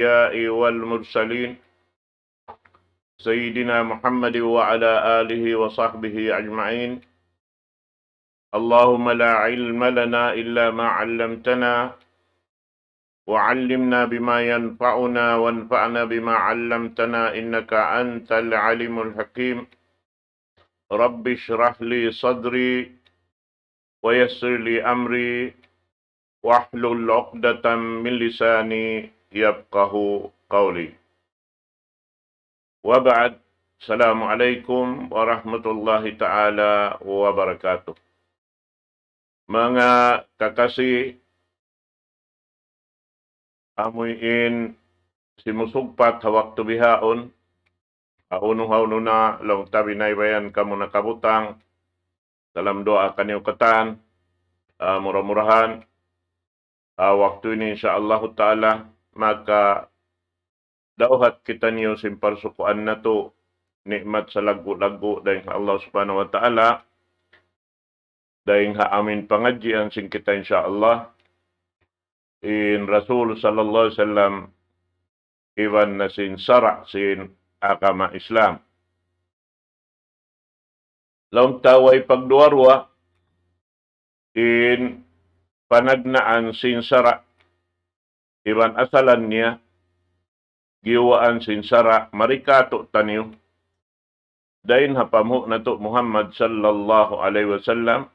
الأنبياء والمرسلين سيدنا محمد وعلى آله وصحبه أجمعين. اللهم لا علم لنا إلا ما علمتنا وعلمنا بما ينفعنا وانفعنا بما علمتنا إنك أنت العليم الحكيم. رب اشرح لي صدري ويسر لي أمري واحلل عقدة من لساني يفقه قولي. وبعد. Assalamualaikum warahmatullahi ta'ala wabarakatuh. Mga kakasih, amuin simusugpat hawak tubihaon, hauno na long tabi na ibayan kamu nakabutang, dalam doa kanyo katan, murah-murahan, waktu ini insyaallah ta'ala, maka dauhat kita niyo simparsukuan na to, nikmat sa lagu-lagu dahil Allah subhanahu wa ta'ala, dahil amin pangadjian sing kita insyaallah, in Rasul sallallahu alaihi wasallam, iwan na sin sara sin agama Islam. Laung taway pagduarwa, in panagnaan sin sara, iwan asalan niya, giwaan sin sara, marikato taniyo, dahin hapamu na to Muhammad sallallahu alaihi wasallam.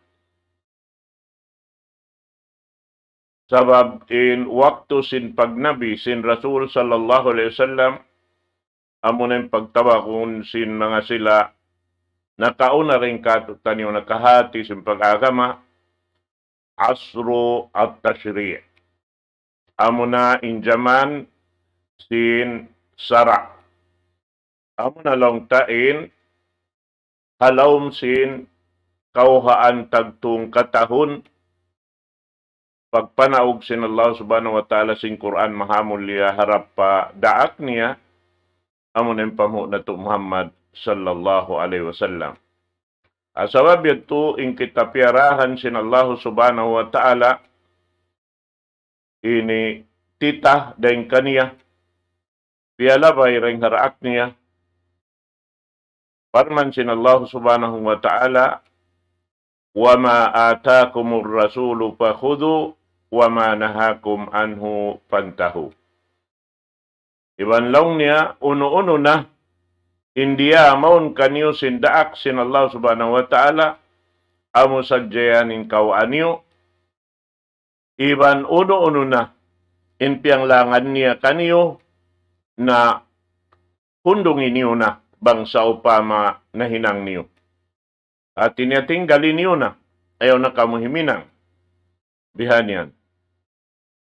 Sabab in waktu sin pagnabi sin Rasul sallallahu alaihi wasallam, amunin pagtawa kung sin mga sila nakauna rin kato taniyo nakahati sin pag-agama, asro at tashri'. Amuna injaman sin sara. Amuna long tain halawm sin kauhaan tagtung katahon pagpanaog sin Allah subhanahu wa ta'ala sin Quran mahamul liya harap pa daak niya amunin pamu na to Muhammad sallallahu alaihi wasallam. Asabab yato in kita piarahan sin Allah subhanahu wa ta'ala ini titah daing kaniya pialabay ring haraak niya Farman sin Allah subhanahu wa ta'ala, وَمَا آتَاكُمُ الرَّسُولُ فَخُذُوا وَمَا نَهَاكُمْ عَنْهُ فَانْتَهُوا. Iban long niya, uno-uno na, India maun kanyo sindaak sin Allah subhanahu wa ta'ala, amo sadyayanin kaw anyo, iban uno-uno na, inpiang langan niya kanyo, na hundungin niyo na, bangsa upama na hinang niyo. At tinitinggalin niyo na, ayaw na kamuhiminang. Bihan yan.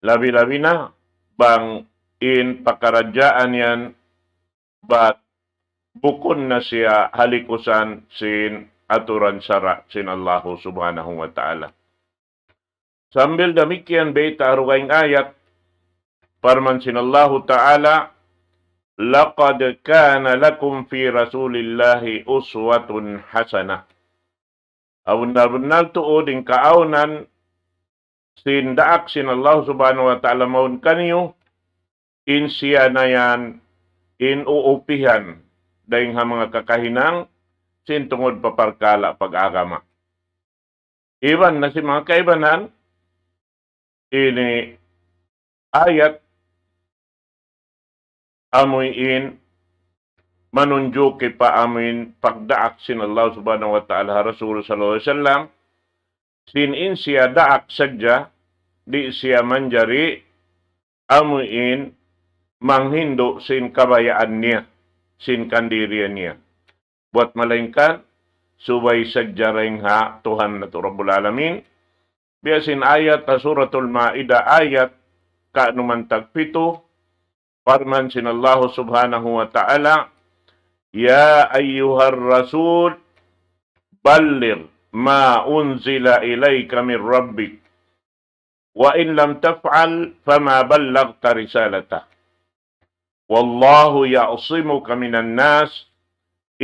Labi-labi na, bang in pakaradyaan yan, bat bukon na siya halikusan sin aturan sara sin Allah subhanahu wa ta'ala. Sambil demikian beta arugaing ayat, parman sin Allah ta'ala, لَقَدْ كَانَ لَكُمْ فِي رَسُولِ اللَّهِ أُسْوَةٌ حَسَنَةٌ. Benar-benar tuo din kaaunan sindaak sin Allah subhanahu wa ta'ala maun kanyo, in siya na yan, in uupihan, dahil mga kakahinang, sin tungod paparkala pag-agama. Iban na si mga kaibanan, ini ayat, amuin manunjuki pa amin pagdaak sin Allah subhanahu wa ta'ala Rasul sallallahu alaihi wasallam sin in siya daak sadya di siya manjari amuin manghindo sin kabayaan niya sin kandirian niya buat malingkan subay sadya ring ha Tuhan na Rabbul Alamin biasin ayat ta suratul Ma'idah ayat kaanuman tagpito Farman sin Allah subhanahu wa ta'ala, Ya ayyuhar rasul, ballir ma unzila ilayka min rabbik. Wa in lam taf'al, fama ballagta risalatah. Wallahu ya'asimuka minan nas,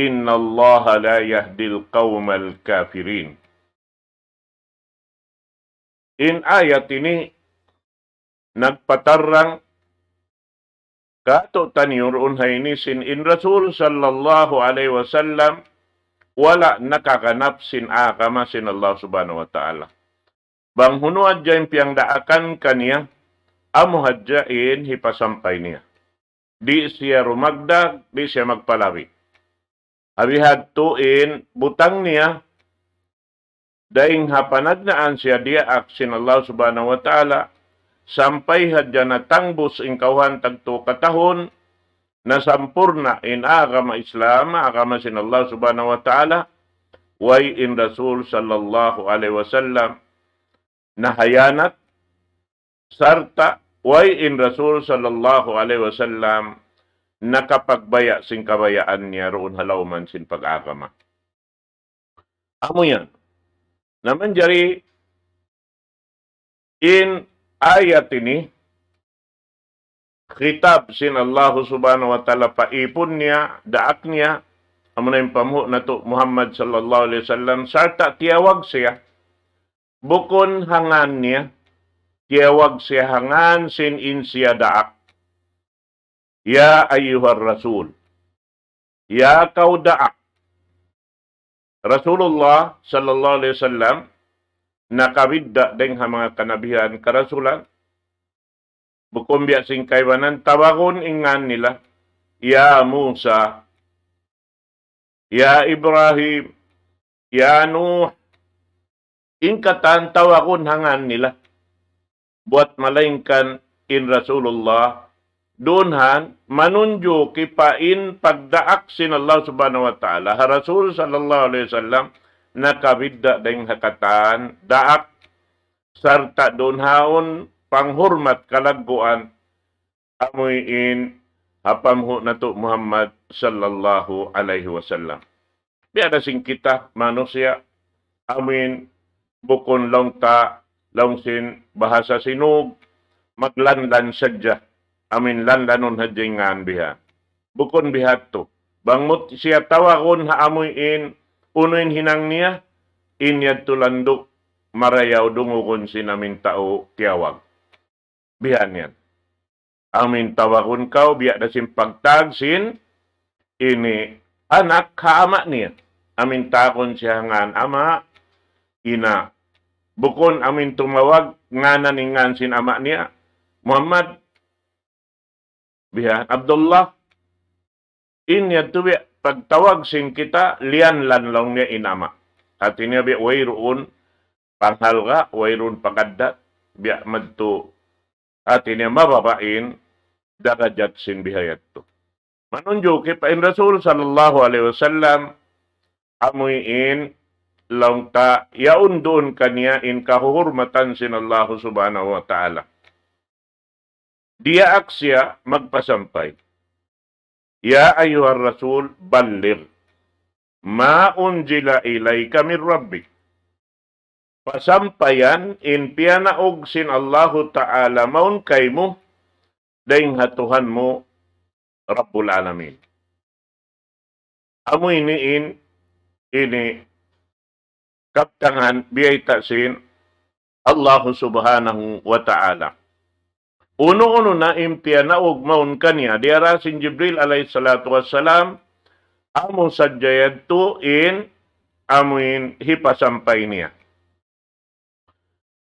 inna Allah la yahdil qawmal kafirin. In ayat ini, nagpatarang Kato taniyor unhay ni sin in Rasul sallallahu alaihi wasallam wala nakakanap sin akama sin Allah subhanahu wa ta'ala. Bang hunuad dyan piyang daakan kaniya, amuhadjain hipasampay niya. Di siya rumagdag, di siya magpalawi. Abihad tuin, butang niya, daing hapanagdaan siya diaak sin Allah subhanahu wa ta'ala, sampay hadya na tangbos in kauhan tagto katahon, na sampurna in agama Islam, agama sin Allah subhanahu wa ta'ala, way in Rasul sallallahu alaihi wasallam, nahayanat, sarta, way in Rasul sallallahu alaihi wasallam, nakapagbaya sin kabayaan niya roon halawman sin pag-agama. Amo yan. Naman jari, in ayat ini, khitab sin Allah subhanahu wa ta'ala paipon niya, daak niya, amo na yung pamuho na to Muhammad sallallahu alaihi wasallam, sarta tiyawag siya, bukon hangan niya, tiyawag siya hangan sin in siya daak. Ya ayyuhar rasul, ya kau daak. Rasulullah sallallahu alaihi wasallam, nakabidda deng ha mga kanabihan karasulan, bukom biya sing kaywanan, tawagon ingan nila, ya Musa, ya Ibrahim, ya Nuh, ingkatan tawagon hangan nila. Buat malaingkan in Rasulullah, dunhan manunjo kipain pagdaak sin Allah subhanahu wa ta'ala. Ha Rasul sallallahu alaihi wasallam, nakabidda deng hakatan, daak, sarta dunhaon, panghormat kalaguan, amuin hapamhu na to Muhammad sallallahu alaihi wasallam. Biada sing kita manusia, amin bukon long ta, long sin bahasa sinug, maglanlan sadya, amin lanlanon hadyangan biha. Bukon bihat to. Bangmut siya tawagon ha amuin, unuin hinang niya, inyad tulandok, marayaw dungugon sinamin tao tiyawag. Bihan yan. Amin tawagon kau, biya na simpagtag sin, ini anak kaama niya. Amin takon siya ngan ama, ina. Bukon amin tumawag, ngananingan sin ama niya, Muhammad, bihan, Abdullah, inya tu biya, pagtawag sin kita, lian lan lang niya inama. At inya biya, wayroon, panghalga, wayroon pagkadat, biya madto, at inya mababain, darajat sin bihayat to. Manunjo kipain Rasul sallallahu alaihi wasallam, amuin, lang ta, yaun doon kanya in kahuhurmatan sin Allah subhanahu wa ta'ala. Dia aksya magpasampay. Ya ayuhar Rasul, balir. Ma unjila ilayka min rabbik. Pasampayan in piyanaog sin Allah ta'ala maun kay mo, daing hatuhan mo, Rabbul Alamin. Amo ini kaptangan biyay tasin Allah subhanahu wa ta'ala. Uno-uno na impiyanaog maun kanya, diarasin Jibril alayhi salatu wassalam, amo sadyayad to in amuin hipasampay niya.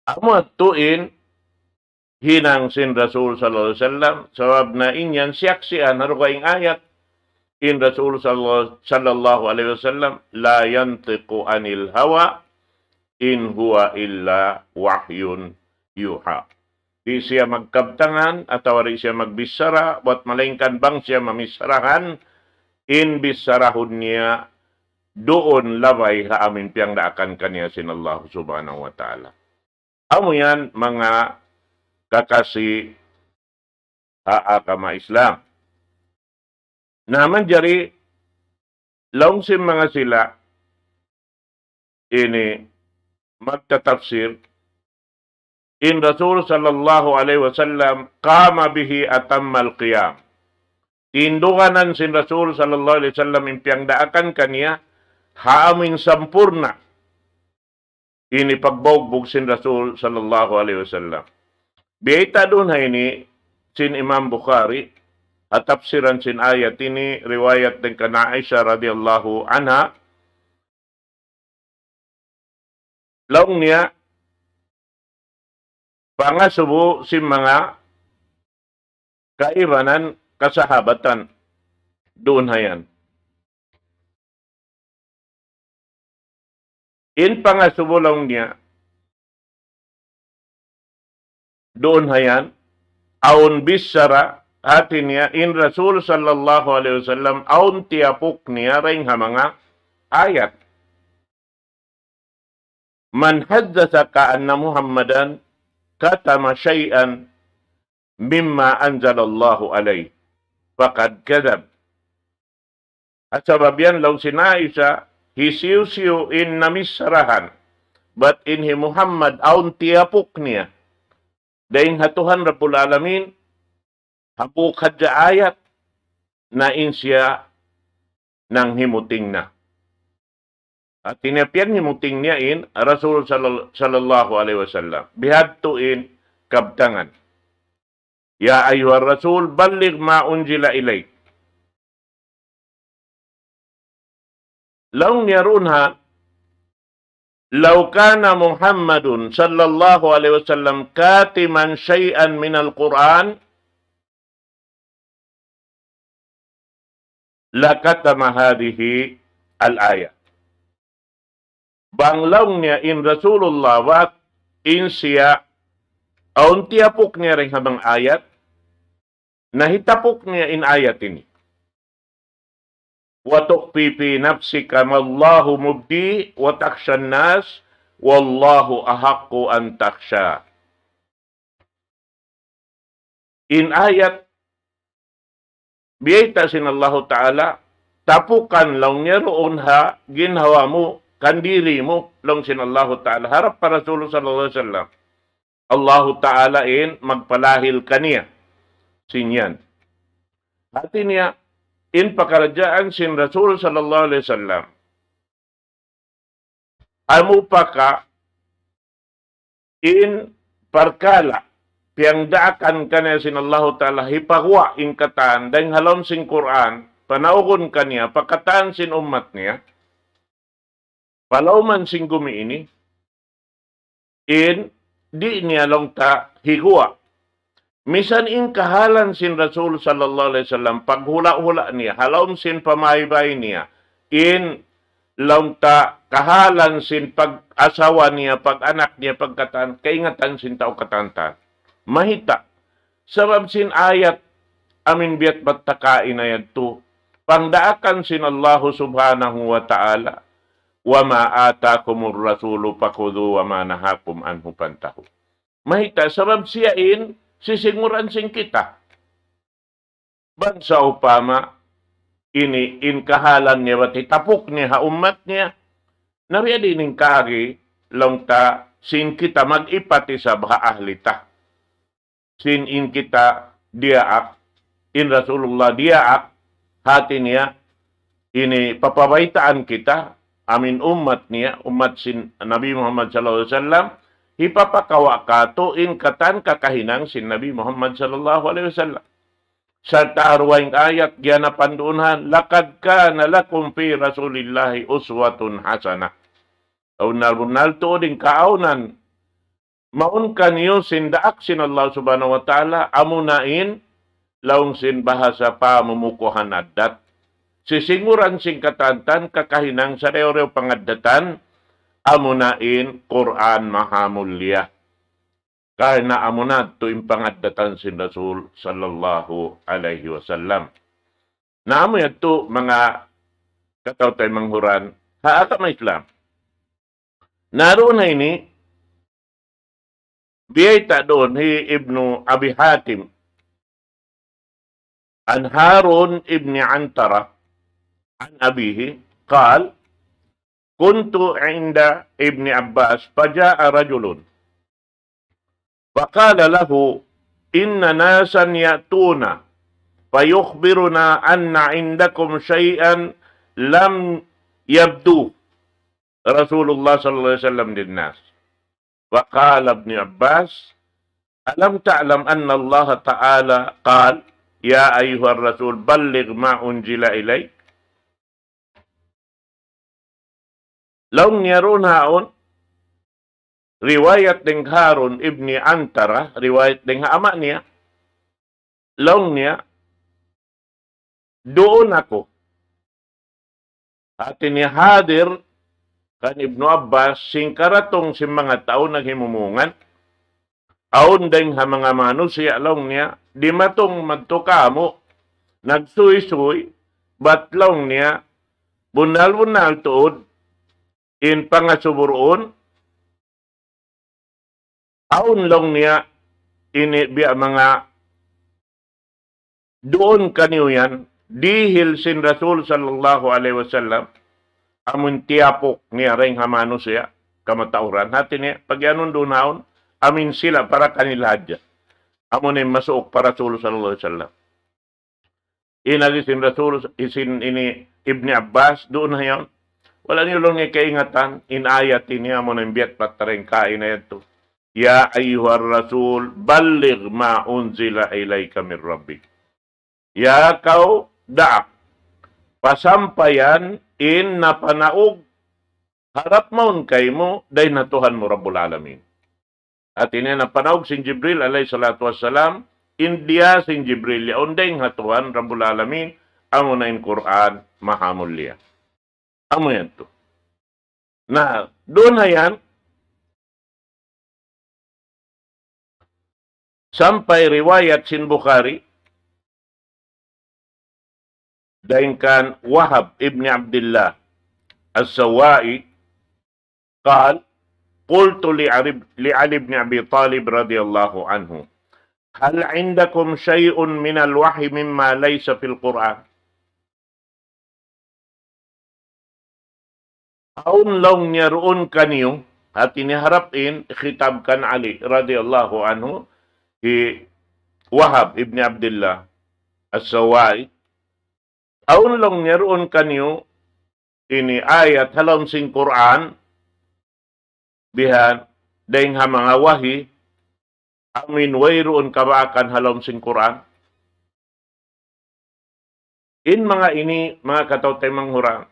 Amo at tuin hinang sin Rasul sallallahu alaihi wasallam, sabab na inyan siyaksian harukaing ayat in Rasul sallallahu alaihi wasallam, la yantiqu anil hawa in huwa illa wahyun yuha. Di siya magkabtangan atau di siya magbisara, buat malingkan bang siya mamisarahan, in bisarahun niya, doon labay ha amin piyang daakan kanya sin Allah subhanahu wa ta'ala. Amo yan mga kakasi agama Islam. Naman jari, longsim mga sila, ini magtatafsir, in Rasul sallallahu alaihi wasallam, kama bihi atammal qiyam. Tindukanan sin Rasul sallallahu alaihi wasallam, impiyang daakan kaniya, haamin sampurna. Ini pagbogbog sin Rasul sallallahu alaihi wasallam. Biyita doon ha ini, sin Imam Bukhari, at tafsiran sin ayat ini riwayat din kana Aisha radhiyallahu anha laong niya pangasubo si mga kaibanan kasahabatan doon hayan. In pangasubo laong niya doon hayan aun bisara hati niya in Rasul sallallahu alaihi wasallam aun tiapuk niya ring mga ayat. Man haddatha ka anna Muhammadan katama syai'an mimma anzalallahu alayhi faqad kadab. At sabab yan law sinaisa hisiu-siu in namisarahan but in hi Muhammad aun tiapuk niya daing hatuhan Rabbul Alamin hapukad ja ayat na insya ng himuting na. At tinapian himuting niya in Rasul sallallahu alaihi wasallam. Bihadtuin kabtangan. Ya ayuhar Rasul, balig ma unjila ilayk. Laung niya ron ha, law kana Muhammadun sallallahu alaihi wasallam katiman syai'an minal Qur'an, lakatama hadihi al-ayat. Banglaw niya in Rasulullah wat in siya aun tiapok niya rin habang ayat nahitapok niya in ayat ini. Wa tukhfi fi nafsika mallahu mubdi wa takhshan nas wallahu ahaqqu an takhsha. In ayat biyayta sin Allah Ta'ala, tapukan lang niya roon ha, ginhawa mo, kandiri mo, lang sin Allah Ta'ala. Harap para Rasulullah sallallahu alaihi wasallam. Allah Ta'ala in magpalahil kaniya. Sinyan. Hati niya, in pakarajaan sin Rasul sallallahu alaihi wasallam. Amu pa ka, in parkala, piang daakan kanya sin Allah Ta'ala hipagwa in katan dahil halom sin Quran panaugon kanya pagkataan sin umat niya palauman sin gumi ini in di niya long ta higwa misan in kahalan sin Rasul sallallahu alaihi wasallam paghula-hula niya halom sin pamaybay niya in long ta kahalan sin pag-asawa niya pag-anak niya pagkataan kaingatan sin tao katantan mahita. Sabab sin ayat amin biat battakain ayat tu. Pangdaakan sin Allah subhanahu wa ta'ala. Wa ma atakumur rasulu pakudu wa ma nahakum anhu pantahu. Mahita. Sabab siyain sisinguran sin kita. Bansa upama ini in kahalan niya ba't tapuk niya ha umat niya. Nabiya din kari long ta sin kita mag-ipati sa baha ahli ta. Sin in kita diaak, in Rasulullah diaak, hati niya, ini papabaitaan kita, amin umat niya, umat sin Nabi Muhammad sallallahu alaihi wasallam, hipapakawa kato in katan kakahinang sin Nabi Muhammad sallallahu alaihi wasallam. Sa taarwaing ayat, gyan panduunhan, lakad kana lakum fi Rasulillahi uswatun hasanah. Aunal-bunal to din kaaunan, maun kanyo sin daak sin Allah subhanahu wa ta'ala amunain laung sin bahasa pa mumukuhan adat. Sisinguran sin katantan kakahinang sa reo pangadatan amunain Quran mahamulya. Karena amunat to impangadatan sin Rasul sallallahu alaihi wasallam. Naamo yato mga katawtay manghuran haata ma Islam. Naroon na ini biyayta doon hi Ibnu Abi Hatim an Harun ibn Antara an abihi qal kuntu inda Ibn Abbas faja'a rajulun faqala lahu inna nasan ya'tuna fayukhbiruna anna indakum shay'an lam yabdu Rasulullah sallallahu alaihi wasallam linnas. وقال ابن عباس ألم تعلم أن الله تعالى قال Ya ayuhar rasul, balligh ma unjila ilaik. Laung niya ron haon, riwayat deng Harun ibni Antara, riwayat deng ama niya, laung niya, doon ako. At ni hadir kan Ibnu Abbas, singkaratong si mga tao naghimumungan, aon deng ha mga manusia laung niya, di matong magtukamo, nagsuy-suy, batlaw niya, bunal-bunal tuod, in pangasuburoon, aon lang niya, ini biya mga doon kaniyo yan, dihil sin Rasul sallallahu alaihi wasallam, amun tiapok niya ring hamano siya, kamatauran. Hati niya, pag yanon doon haon, amin sila para kanila dyan. Amun ay masuok para Rasul sallallahu alaihi wasallam. Inagi sin Rasul, isin ini Ibni Abbas, doon na yun. Wala niyo lang niya kaingatan, inayatin niya, amun ang biyat patareng kain na ito. Ya ayyuhar rasul, balligh ma unzila ilayka min rabbik. Ya kau daak, pasampayan in napanaog, harap maun kay mo, day natuhan mo Rabbul Alamin. At ini napanaog sin Jibril alayhi salatu wassalam, India sin Jibril, yaon day hatuhan Rabbul Alamin, amo na in Quran, mahamulya. Amo yan to. Na, doon na yan, sampai riwayat sin Bukhari, dahin kan Wahab ibn Abdullah as-Sawai, قال قلت لعلي بن أبي طالب رضي الله عنه هل عندكم شيء من الوحي مما ليس في القرآن؟ Aun long niyaroon kaniyo, at iniharapin, khitabkan Ali radiyallahu anhu, Wahab ibn Abdullah as-Sawai, aun long niyaroon kaniyo, ini ayat halam sing Quran, bihan, dahing ha mga wahi, amin wayroon kabaakan halam sing Quran. In mga ini, mga katautay manghurang,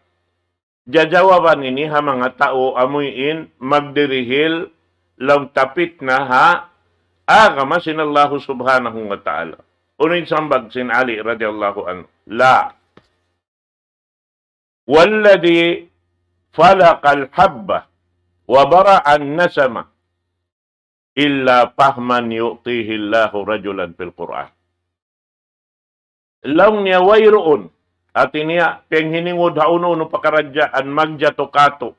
jajawaban ini ha mga tao amuyin magdirihil lang tapit na ha agama sin Allah subhanahu wa ta'ala. Unin sambag sin Ali radiyallahu anhu. La. Walladhi falaqal habba wa bara'an nasama illa fahman yu'tihi Allahu rajulan fil Qur'an. Lang niya wayroon at iniya, penghiningod hauno no pakaradyaan magjato kato,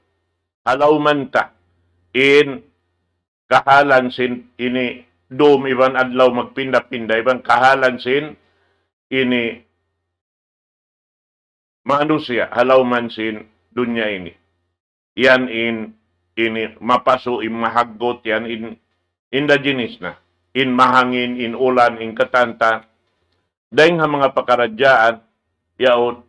halaw manta, in kahalan sin, ini, dom, iban adlaw magpinda-pinda, iban kahalan sin, ini, manusia, halaw man sin, dunya ini. Yan ini, mapaso, mahagot, yan, indigenous na. In mahangin, in ulan, in katanta, dahing ha mga pakaradyaan, yaon,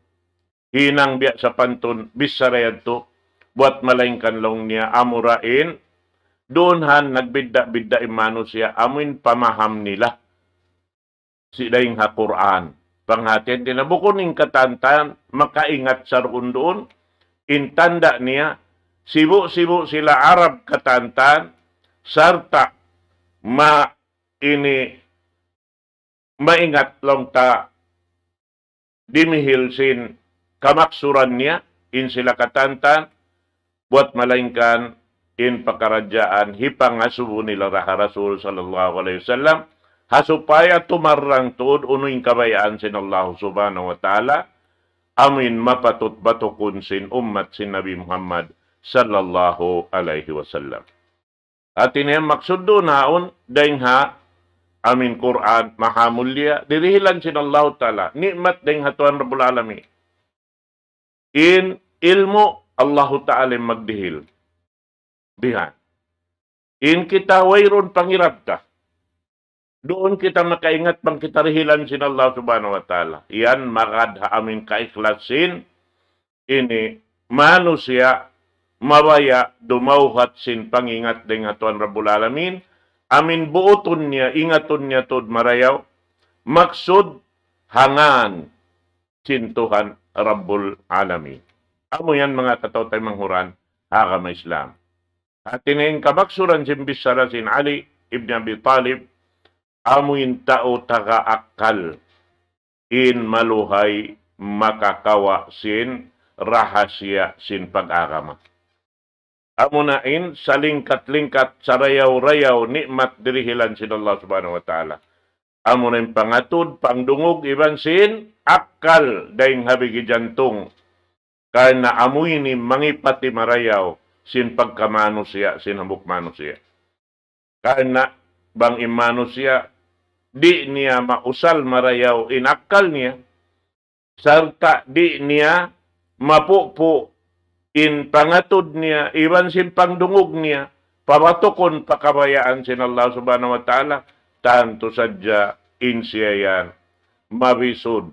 hinang biya sa pantun, bisarayad to, buat malaingkan long niya, amurain, doon han, nagbidda-bidda imano siya, amin pamaham nila, si daing ha Quran. Panghatin, tinabukuning katantan, makaingat sa roon doon, intanda niya, sibu-sibu sila Arab katantan, sarta, maingat long ta, dimihil sin kamaksuran niya, in sila katantan, buat malaingkan, in pakaradyaan, hipang asubo nila Rasul sallallahu alaihi wasallam, hasupaya tumarang tuod, unuing kabayaan sin Allah subhanahu wa ta'ala, amin mapatut batukun sin ummat sin Nabi Muhammad sallallahu alaihi wasallam. At ini maksud doon haon, daing ha, amin Quran, mahamulya, dirihilan sin Allah Ta'ala, nikmat ding hatuan Rabbul Alamin. In ilmu, Allah Ta'ala magdihil. Dihan. In kita wayron pangirap ka. Doon kita makaingat pang kita rihilan sin Allah Subhanahu Wa Ta'ala. Yan makadha amin kaikhlasin, ini manusia, mabaya, dumauhat sin pangingat ding hatuan Rabbul Alamin, amin buoton niya, ingaton niya tod marayaw, maksud, hangan sin Tuhan Rabbul Alamin. Amo yan mga katotay manghuran, agama Islam. At tinayin kabaksuran sin bisara sin Ali ibn Abi Talib, amo yung tao taga-akal in maluhay makakawa sin rahasya sin pag-agama. Amo na in sa lingkat-lingkat sa rayaw-rayaw nikmat dirihilan sin Allah subhanahu wa ta'ala. Amo na yung pangatod, pangdungog, iban sin akal dahing habigi jantong. Karena amoy ni mangipati marayaw sin pagkamano siya, sin hambukmano siya. Karena bang imano siya, di niya mausal marayaw inakal niya, sarta di niya mapupo in pangatod niya, iban sin pangdungog niya, pabatukon pakabayaan sin Allah subhanahu wa ta'ala, tanto sadya in siya yan, mabisod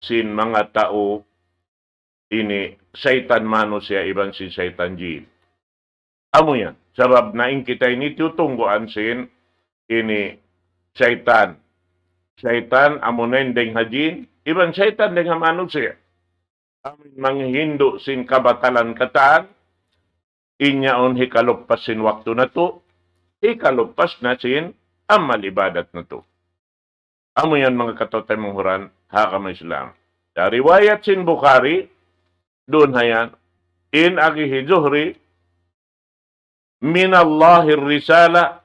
sin mga tao, ini syaitan mano siya, iban sin syaitan jin. Amo yan, sabab na kita ini tutungguan sin, ini syaitan. Syaitan, amo na yung hajin, iban syaitan dengan manusia. Amin manghindo sin kabatalan kataan, inyaon hikalupas sin waktu na to, hikalupas na sin amal ibadat na to. Amo yan mga katotay manghuran, hakama Islam. Sa riwayat sin Bukhari, doon hayan, in agihi Zuhri, minallahir risala,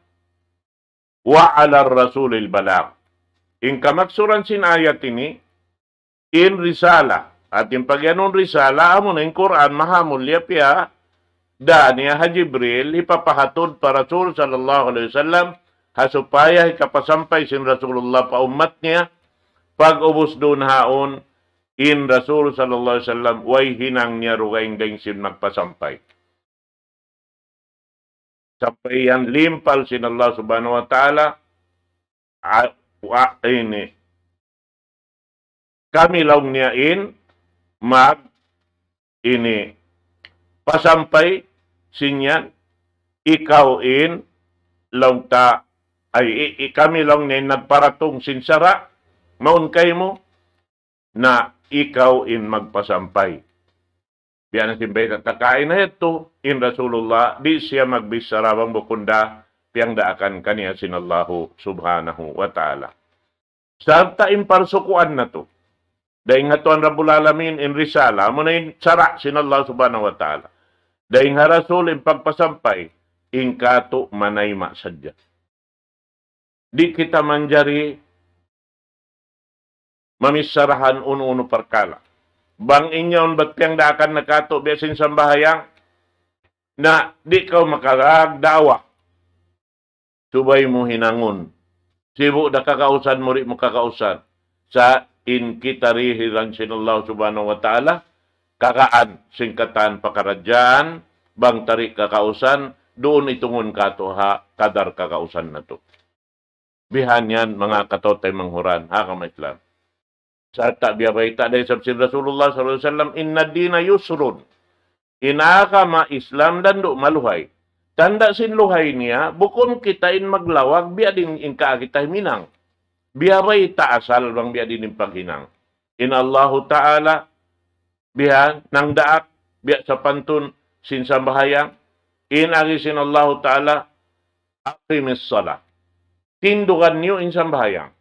wa ala rasulil balak. In kamaksuran sin ayat ini, in risala, at yung pagyanon risala, amo na yung Quran, mahamulya piya, daniya ha Jibril, ipapahatod para Rasul sallallahu alaihi wasallam, hasupaya ikapasampay sin Rasulullah pa umat niya, pag-ubos doon haon, in Rasul sallallahu alaihi wasallam, way hinang niya rugaing sin magpasampay. Sampay yan limpal sin Allah subhanahu wa ta'ala, ini kami lang niya ini pasampay sinyan ikaw lang ta ay kami lang niya nagparatong sinsara maun kay mo na ikaw magpasampay. Biyan ang simbay na takain na ito in Rasulullah di siya magbisarawang bukunda piyang daakan kaniya sinallahu subhanahu wa ta'ala. Sarta imparsukuan na to. Dahil nga to ang Rabbul Alamin in risala, mo na yung sara sinallahu subhanahu wa ta'ala. Dahil nga Rasul in pagpasampay, in kato manayma sadya. Di kita manjari mamisarahan uno-uno perkala. Bang inyon ba't piyang daakan na kato biyasin sambahayang na di kau makaragdawa. Subay mo hinangon. Sibu da kakausan mo rin mo kakausan. Sa in kitarihiran sinallahu subhanahu wa ta'ala, kakaan singkatan pakaradyaan, bang tarik kakausan, doon itungon kato ha, kadar kakausan na to. Bihan yan mga katotay manghuran, hakam Islam. Sa tabiabay ta dahil sabsin Rasulullah sallallahu alaihi wasallam, inna dina yusrun. Inakama Islam dan do maluhay. Tanda sin luhay niya, bukon kita maglawag, biya din ka kita minang. Biya ba'y taasal bang biya din paghinang. In Allahu Ta'ala, biya nang daak, biya sa pantun, sin sambahayang, in agi sin Allahu Ta'ala, aqimis salah. Tindukan niyo in sambahayang.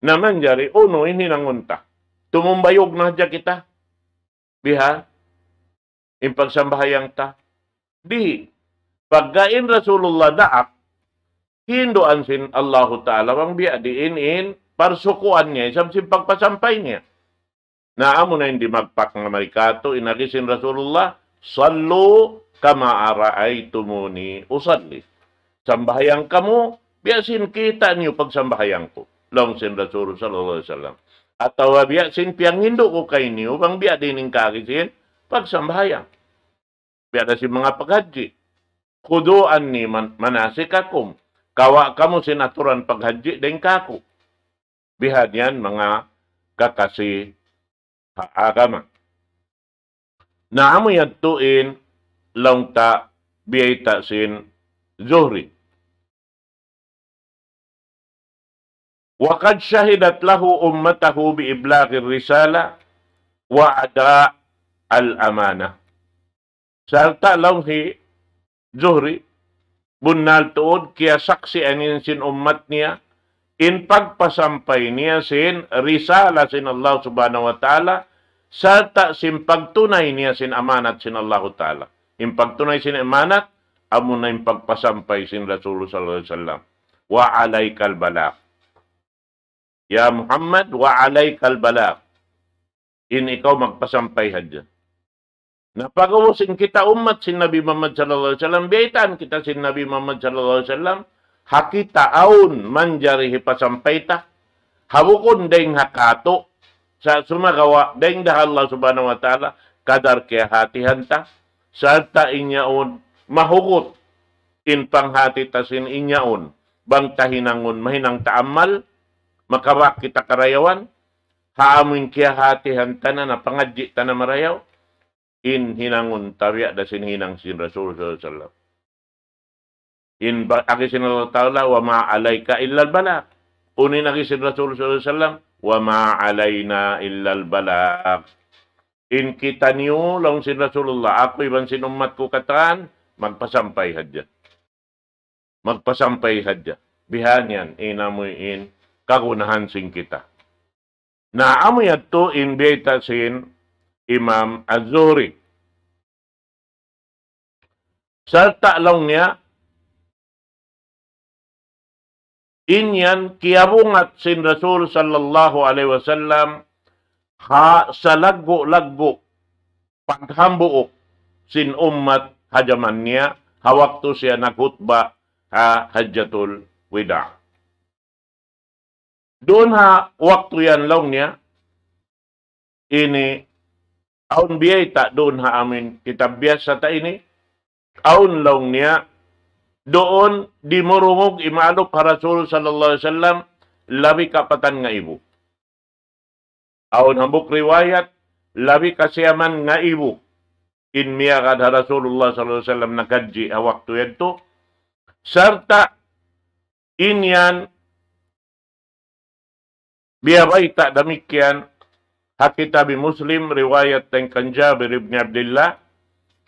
Naman jari, uno, hininangunta. Tumumbayog na dya kita. Biha, in pagsambahayang ta. Di, pagkain Rasulullah daak, hinduan sin Allahu Ta'ala, bang biya diin parsukuan niya, isang sin pagpasampay niya. Naamo na hindi magpak ng marikato, inagisin Rasulullah, sallu kama ara'aytumuni usalli. Sambahayang kamo, biyasin kita niyo pagsambahayang ko. Long sin Rasulullah sallallahu alaihi wasallam. Atawa biyasin piyang hindo ko kay niyo, bang biya dining kagisin pagsambahayang. Biya na si mga paghaji. Kuduan ni manasikakum. Kawa kamo sinaturan paghaji din kako. Bihad yan mga kakasi agama. Naamo yan tuin lang ta biyay sin Zuhri. Wa qad syahidat lahu ummatahu bi iblagir risala wa ada al-amanah. Sarta lang si Zuhri, bunal tuod, kaya saksi anin sin ummat niya, in pagpasampay niya sin risala sin Allah subhanahu wa ta'ala, sarta sin pagtunay niya sin amanat sin Allah ta'ala. In pagtunay sin amanat, amo na yung pagpasampay sin Rasulullah sallallahu alaihi wasallam. Wa alaykal balak. Ya Muhammad, wa alaykal balak. In ikaw magpasampay hadya. Napag-usin kita umat sin Nabi Muhammad sallallahu alaihi wasallam, biyaitan kita sin Nabi Muhammad sallallahu alaihi wasallam, hakita aun manjarihi pasampayta, habukon deng hakato, sa sumagawa deng dah Allah subhanahu wa ta'ala, kadar kaya hatihanta, sarta inyaon, mahugot, in panghati tasin inyaon, bang tahinangon, mahinang taamal, makawak kita karayawan, haamin kaya hatihanta na pangadji ta na marayaw, in hinangun tabiak da sin hinang sin Rasul sallallahu alaihi wasallam. In aki sin Allah Ta'ala, wa ma alayka illa al-balak. Unin aki sin Rasul sallallahu alaihi wasallam, wa ma alayna illa al-balak. In kita niyo lang sin Rasulullah, ako iban sin umat ko kataan, magpasampay hadya. Magpasampay hadya. Bihan yan, inamoy in kagunahan sin kita. Naamoy ato in biyata sin Imam Az-Zuhri. Sarta lang niya, inyan kiyabungat sin Rasul sallallahu alaihi wasallam ha sa lagbo-lagbo paghambuok sin ummat hajaman niya hawakto siya naghutba ha Hajjatul Wida. Doon ha wakto yan lang niya ini aun biyay ta doon ha amin kitabiyas sa ta ini. Aun lang niya doon di morungog imalop ha Rasul sallallahu alaihi wasallam labi kapatan nga ibo. Aun hambuk riwayat labi kasiyaman nga ibo. In miyakad ha Rasulullah sallallahu alaihi wasallam nakadji ha waktu yadto. Sarta inyan biyabay ta damikyan ha kitabi Muslim riwayat teng Jabir ibn Abdullah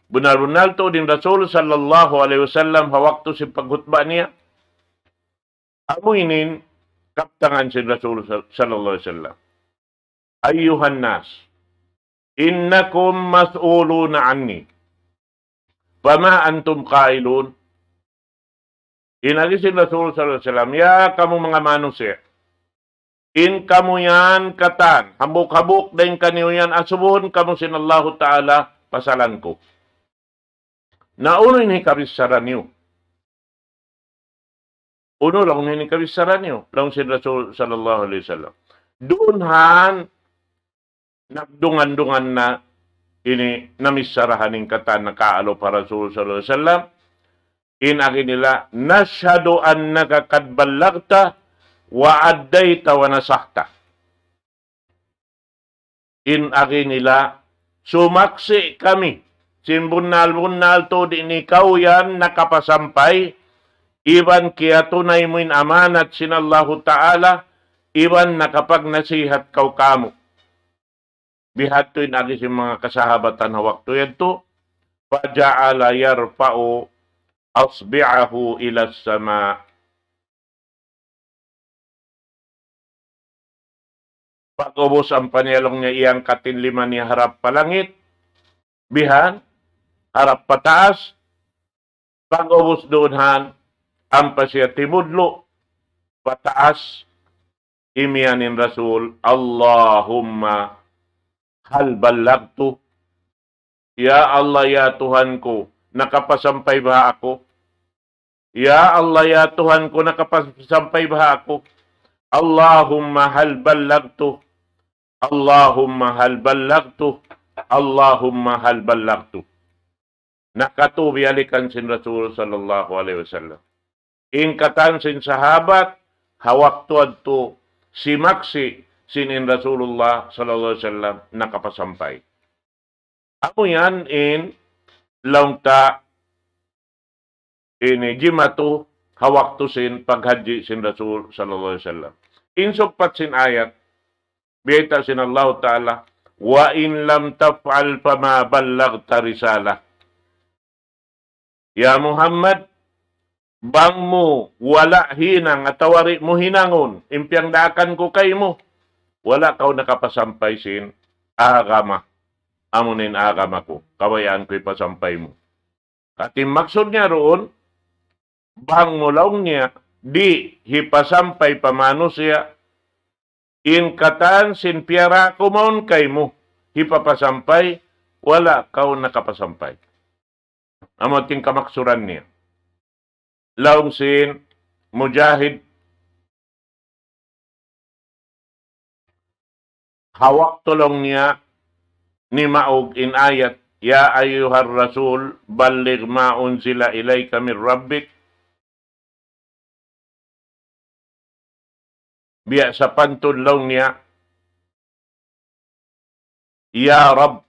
benar-benar to din Rasul sallallahu alaihi wasallam ha waktu si paghutba niya amuinin kaptangan si Rasul sallallahu alaihi wasallam ayyuhan nas innakum mas'uluna anni fama antum qailun inagi si Rasul sallallahu alaihi wasallam ya kamu mga manusia in kamu yan katan, habuk-habuk din kaniyo yan asubon, kamu sin Allah Ta'ala pasalan ko. Nauno ini kabisaran niyo. Uno lang ini kabisaran niyo, lang sin Rasul sallallahu alaihi wasallam. Doon han, nagdungan-dungan na ini namisarahan ng katan na kaalo para Rasul sallallahu alaihi wasallam. In akin nila, nashhadu annaka kad ballagta wa addaita wa nasahta. In akin nila, sumaksi kami. Sinbunal-bunal to din ikaw yan nakapasampay. Iban kaya tunay mo in amanat sin Allahu Ta'ala. Iban nakapag nasihat kaw kamo. Bihat to in akin sin mga kasahabatan hawak to yan to. Faja'ala yarfa'u asbi'ahu ila sama. Pag-ubos ang panelong niya iyang katinliman niya harap palangit, bihan, harap pataas, pag-ubos doon han, ang pasya timudlo, pataas, imiyanin Rasul, Allahumma hal ballagtu, ya Allah ya Tuhan ko, nakapasampay ba ako? Ya Allah ya Tuhan ko, nakapasampay ba ako? Allahumma hal ballagtu, Allahumma hal ballagtu, Allahumma hal ballagtu. Nakatubiyalikan sin Rasul sallallahu alaihi wasallam. Ingkatan sin sahabat, hawak tuad to simaksi sinin Rasulullah sallallahu alaihi wasallam nakapasampay. Amo yan in launta ini jimatu hawak to sin paghaji sin Rasul sallallahu alaihi wasallam. insukpat sin ayat, biyeta sin Allah Ta'ala, wa in lam taf'al fama ballagta risalah. Ya Muhammad, bang mo wala hinang at tawari mo hinangon, impyang daakan ko kay mo, wala kau nakapasampay sin agama. Amunin agama ko, kawayaan ko'y pasampay mo. At maksud niya roon, bang mulaw niya, di hipasampay pamano siya, in katan sin piara kumaon kay mo, hipapasampay, wala kau nakapasampay. Amo ting kamaksuran niya. Laong sin Mujahid, hawak tulong niya ni maog in ayat, ya ayyuhar rasul, balligh ma unzila ilayka min rabbik. Biya sa pantulong niya, ya Rab,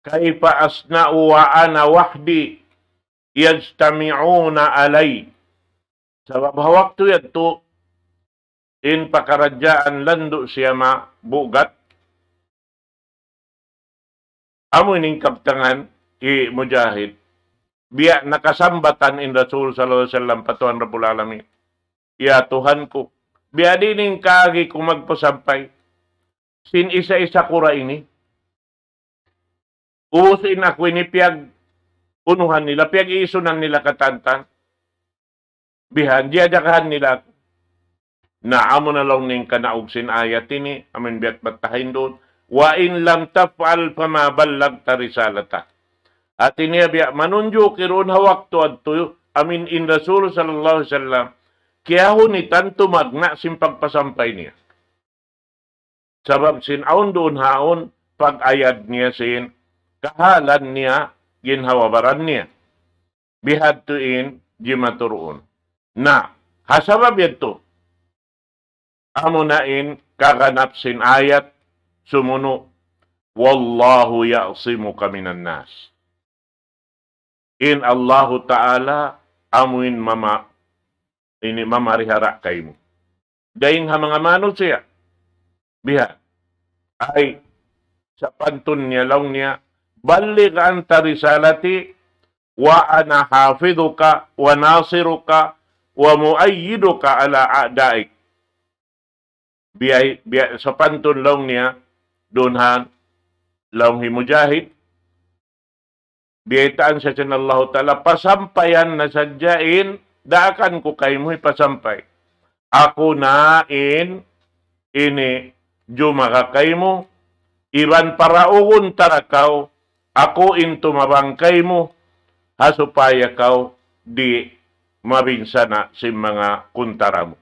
kaifa asna'u wa ana wahdi, yajtami'una alay. Sabab hawak to yato, in pakaradyaan lando siya mabugat, amo ning kaptangan i Mujahid, biya nakasambatan in Rasul sallallahu alaihi wasallam patuhan Rabbul Alamin. Ya Tuhan ko, biya dining kaagi kung magpasampay, sin isa-isa kura ini, ubusin ako ini piyag unuhan nila, piyag iisunan nila katantan, bihan, diadakahan nila, na amo na lang ning kanaog sin ayat ini, amin biyak batahin doon, wa in lam taf'al fama ballagta risalata. At iniya manunjo kiron hawak to adto amin in Rasul sallallahu alaihi wasallam, kaya ni tanto magna sin pagpasampay niya. Sabab sin aon doon haon pag-ayad niya sin kahalan niya ginhawabaran niya. Bihad to in gimaturoon. Na hasabab yato amo na in kaganap sin ayat sumuno, wallahu ya'simuka minan nas. In Allahu Ta'ala amuin ini mamarihara kay mo. Dahing mga mano siya, biha, ay sa pantun niya lang niya, balligh anta risalati, wa ana hafiduka, wa nasiruka, wa muayyiduka ala a'daik. Biya sa pantun lang niya, dunhan lang himujahid, biyaitaan sa Allah Ta'ala, pasampayan na sadyain, daakan ko kay mo'y pasampay. Ako na ini jumaka kay mo, iban paraugon tarakaw, ako in tumabangkay mo, hasupaya kaw di mabinsana si mga kuntara mo.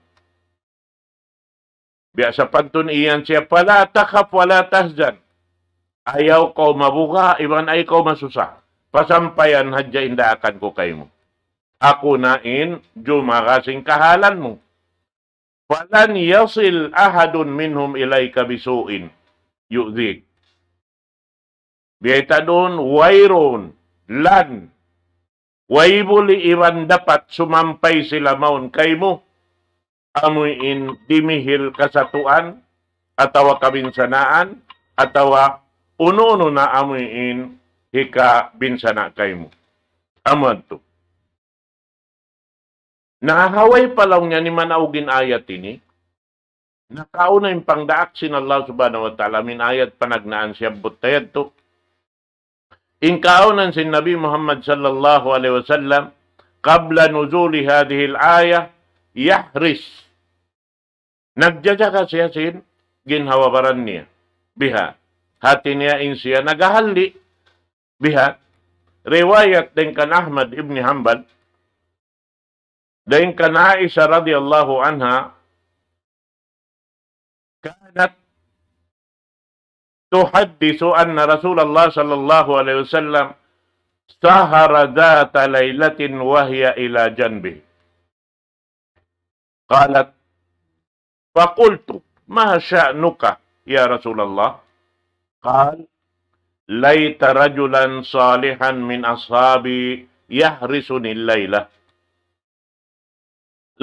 Biya sa pantun iyan siya, pala takap wala tasdan. Ayaw ko mabuka, iban ay ko masusa. Pasampayan hadya indaakan ko kay mo. Ako na jumakasing kahalan mo. Falan yasil ahadun minhum ilayka bisuin. Yu'zik. Biyata doon, wayron, lan. Waybuli iban dapat sumampay sila maun kay mo. Amuin dimihil kasatuan, atawa kabinsanaan, atawa uno-uno na amuin hika binsana kay mo. Amad to. Nahaway pa lang niya ni manaugin ayat ini. Nakauna yung pangdaak sin Allah subhanahu wa ta'ala min ayat panagnaan siya butayad to. Inkaunan sin Nabi Muhammad sallallahu alaihi wasallam qabla nuzuli hadhihi al-ayah yahris. Nagjajaga siya sin ginhawabaran niya. Biha. Hati niya siya nagahalli. Biha. Riwayat din kan Ahmad ibn Hanbal. Din kan Aisha radiyallahu anha. Kanat tuhaddisu anna Rasulullah sallallahu alaihi wasallam sahara dhata laylatin wahya ila janbi. Qalat فقلت ما شأنك يا رسول الله قال ليت رجلا صالحا من أصحابي يحرسني الليلة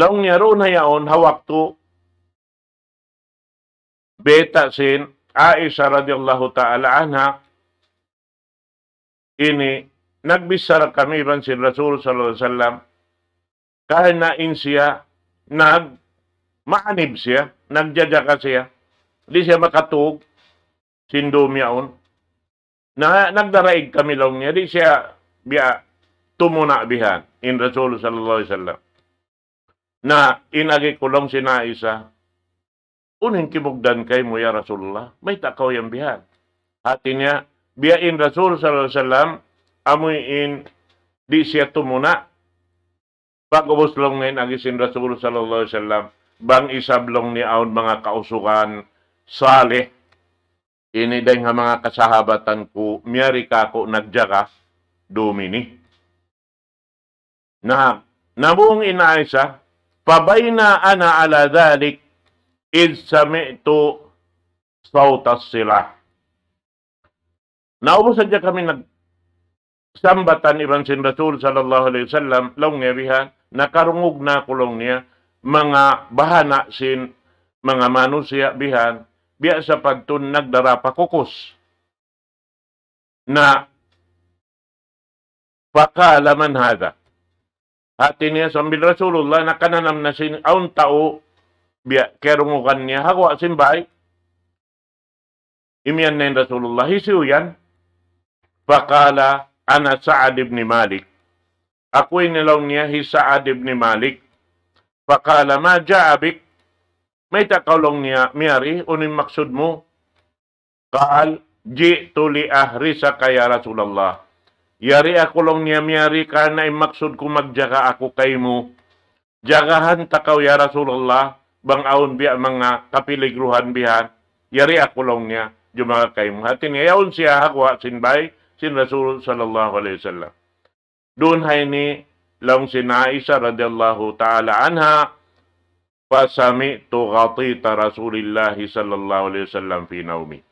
لو يرون يعون هوقت beta sin Aisha radhiyallahu ta'ala anha, ini, nagbisar kami ban si Rasul sallallahu alaihi wasallam, kahit na in siya, maanib siya, nagjajaka siya, di siya makatug, sindom yaon, na nagdaraig kami lang niya, di siya biya tumuna bihan, in Rasul sallallahu alaihi wasallam, na inagi ko lang si Aisha, uning kibugdan kay mo ya Rasulullah, may takaw yung bihan. Hati niya, biyain Rasul sallallahu alaihi wasallam, amuin di siya tumuna. Pag-ubos lang ngayon agisin Rasul sallallahu alaihi wasallam, bang isablong ni aon mga kausukan salih. Ini day nga mga kasahabatan ko, miyari ka ko nagjaga, dumini. Nabuong inaisa, pabayna ana ala dhalik, id sami'tu sautas sila. Naubos sadya kami nagsambatan ibang sin Rasul sallallahu alaihi wasallam, long niya bihan, nakarungog na kulong niya, mga bahana sin mga manusia bihan, biya sa pagtun nagdara pakukos. Na pakalaman hada. Hati niya sambil Rasulullah nakananam na sin aun tao, biya kerungukan niya, hawa simbay, imian na Rasulullah, hisiw yan, pakala, ana Sa'ad ibn Malik. Ako'y nilaw niya, hi Sa'ad ibn Malik. Pakala, ma ja'abik, may takalong niya, miyari, unin maksud mo. Kaal, ji'tu li ahrisa kaya Rasulullah. Yari ako lang niya, miyari, kana maksud ko magjaga ako kay mo. Jagahan takaw ya Rasulullah, bang aun biya mga kapiligruhan bihan, yari ako lang niya, jumaga kay mo. Hati niya, yaon siya hakwa, sinbay, sin Rasul sallallahu alaihi wasallam. Doon hay ni lang si Aisha radhiyallahu ta'ala anha, pasami tu ghatita Rasulillah sallallahu alaihi wasallam fi naumi.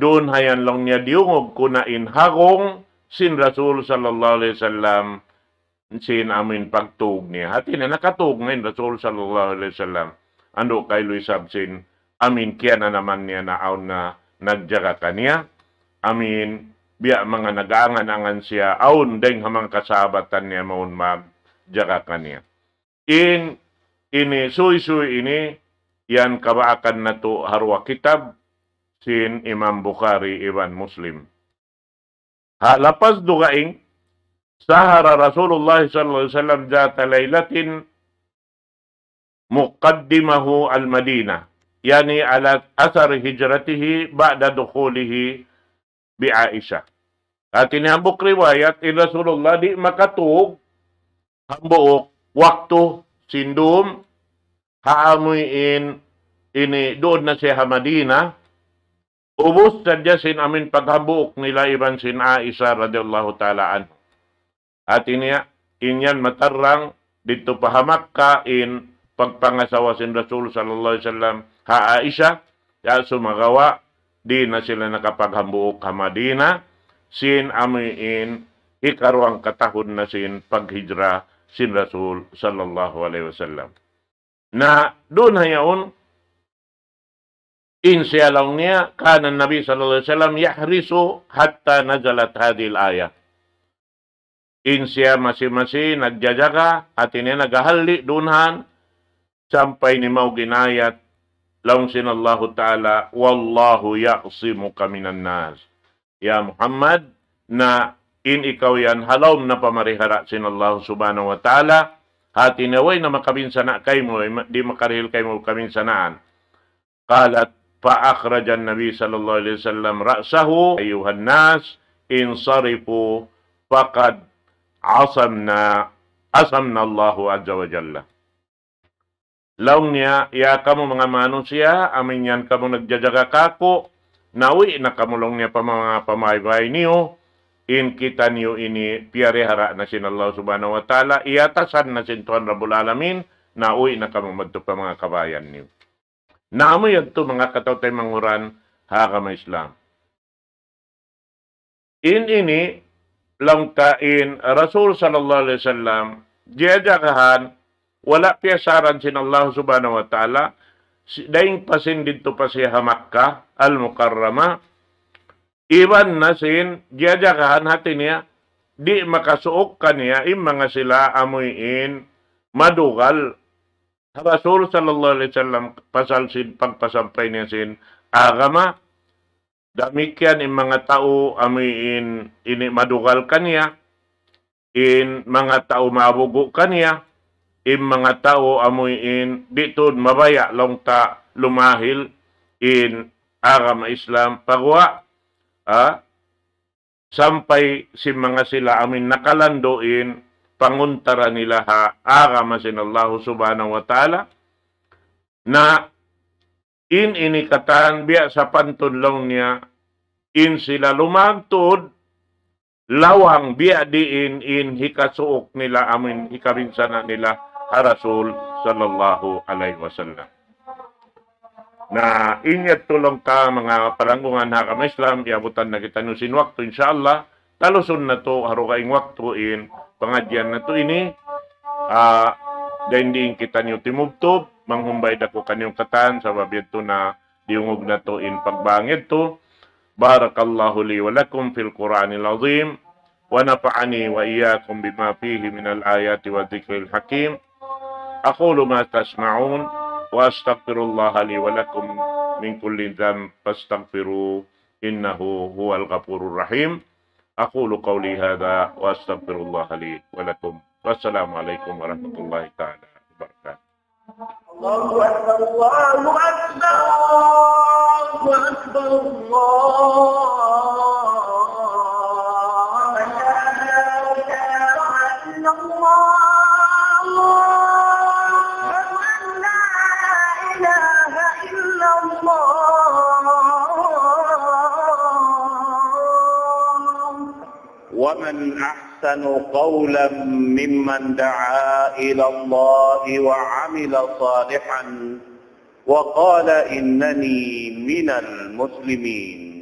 Doon hayan lang niya diungog kunain hagong sin Rasul sallallahu alaihi wasallam, sin amin pagtug niya. Hati na nakatug ngayon Rasul sallallahu alaihi wasallam. Ando kay Luis Absin, amin kaya na naman niya na aun na nagjaga kaniya. Amin biya mga nag-aangan-angan siya aun deng hamang kasabatan niya maun magjaga kaniya. Ini suy-suy ini yan kabaakan na to harwa kitab sin Imam Bukhari Ibn Muslim. Lapas dugaing sahara Rasulullah sallallahu alaihi wasallam jata laylatin muqaddimahu al-Madinah, yani ala athar hijratihi ba'da dukhulihi bi Aisha. At inihambok riwayat in Rasulullah di makatug hambuok waktu sindum haamuin ini doon na siya Madinah. Ubos sadya sin amin paghambuok nila iban sin Aisha radhiyallahu ta'ala anhu. At inyan matarang dito pahamak ka in pagpangasawa sin Rasul sallallahu alaihi wasallam ha Aisha, ya sumagawa di na sila nakapaghambuok ha Madina sin amin ikarwang katahon na sin paghijra sin Rasul sallallahu alaihi wasallam. Na doon hayaon in siya lang niya kana Nabi sallallahu alaihi wasallam yahrisu hatta nazalat hadhihi al-ayah. In siya masi-masi nagjajaga at ini nagahalli dunhan sampai ni mau ginayat laung sinallahu ta'ala wallahu yaqsimuka minan nas. Ya Muhammad, na in ikaw yan halom na pamarihara sinallahu subhanahu wa ta'ala hati naway na makabinsana kay mo, di makarihil kay mo kabinsanaan. Qalat fa'akhraja an-nabi sallallahu alaihi wasallam ra'sahu ayuhan nas insarifu faqad asamna Allahu azza wa jalla. Laung niya, ya kamu mga manusia, amin yan kamu nagjajaga kako, nawi na kamulong niya pa mga pamaybay niyo, in kita niyo ini piyarihara na sin Allah subhanahu wa ta'ala, iatasan na sin Tuhan Rabbul Alamin, nawi na kamu magto pa mga kabayan niyo. Naamoy ito mga katawtay manguran, hakama Islam. Ini, lang kain Rasul sallallahu alaihi wasallam jajagahan wala piyasaran sin Allah subhanahu wa ta'ala daing pasin dito pa siya Makkah, Al-Mukarramah, iwan na sin, diyajakan hati niya, di makasuok kaniya, mga sila amuyin, madugal. Rasul sallallahu alaihi wasallam pasal sin pagpasampay niya sin agama, damikian mga tao amuyin ini madugal kaniya, in mga tao mabugo kaniya, in mga tao amuyin dito mabaya long ta lumahil in agama Islam pagwa sampai si mga sila amin nakalandoin panguntara nila ha agama sin Allah subhanahu wa ta'ala na in inikatan biya sa pantunlaw niya in sila lumagtod lawang biya diin in hikasuok nila amin hikabinsana nila ha Rasul sallallahu alaihi wasallam. Na inyat tulong ta mga paranggungan ha kama Islam, iabutan na kita nusin waktu insyaAllah, talusun na to haro kaing waktu in pengajian na to ini, daindiin kita niyo timubtob, manghumbay dako kanyong katan, sa babito na diungog na to in pagbangit to. Barakallahu li wa lakum fil Qur'anil azim, wa nafa'ani wa iyyakum bima fihi minal ayati wa dhikril hakim. Aqulu ma tasma'un, وأستغفر الله لي ولكم من كل ذنب فاستغفروه إنه هو الغفور الرحيم. أقول قولي هذا وأستغفر الله لي ولكم والسلام عليكم ورحمة الله تعالى وبركاته. الله أكبر الله أكبر الله أكبر الله لا إله إلا الله ومن أحسن قولا ممن دعا إلى الله وعمل صالحا وقال إنني من المسلمين.